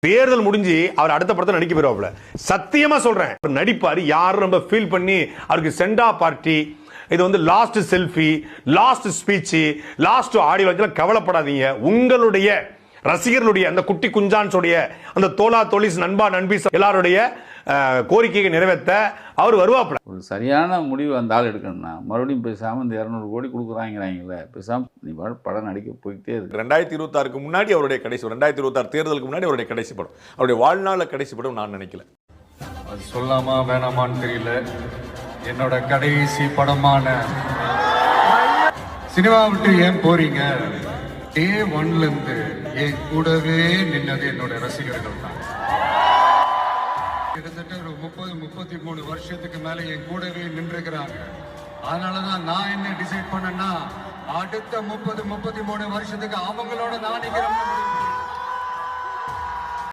தேர்தல் முடிஞ்சு அவர் அடுத்த படத்தை நடிக்க போயிருவாப்ல. சத்தியமா சொல்றேன், நடிப்பாரு. யாரும் ரொம்ப ஃபீல் பண்ணி அவருக்கு சென்டா பார்ட்டி, இது வந்து last selfie, last speech, last audio கவலைப்படாதீங்க. உங்களுடைய ரசிகர்களுடைய அந்த குட்டி குஞ்சான்ஸோடைய அந்த தோலா தோலிஸ் நண்பா நண்பீஸ் எல்லாருடைய கோரிக்கையை நிறைவேற்ற அவர் வருவாப்ல. ஒரு சரியான முடிவு அந்த ஆள் எடுக்கணும்னா மறுபடியும் பேசாமல் இந்த 200 கோடி கொடுக்குறாங்கிறாங்களே, பேசாமல் நீ படம் நடிக்க போயிட்டே இருக்கு. 2026க்கு முன்னாடி அவருடைய கடைசி, 2026 தேர்தலுக்கு முன்னாடி அவருடைய கடைசி படம், அவருடைய வாழ்நாள கடைசி படம் நான் நினைக்கல. அது சொல்லாமா வேணாமான்னு தெரியல. என்னோட கடைசி படமான சினிமா விட்டு ஏன் போறீங்க, டே 1ல இருந்து என் கூடவே நின்னது என்னோட ரசிகர்கள் தான். கிட்டத்தட்ட ஒரு 30-33 வருஷத்துக்கு மேல என் கூடவே நின்றுக்கிறாங்க. அதனாலதான் நான் என்ன டிசைட் பண்ணேன்னா, அடுத்த 30-33 வருஷத்துக்கு அவங்களோட நான் நிக்கிறேன்.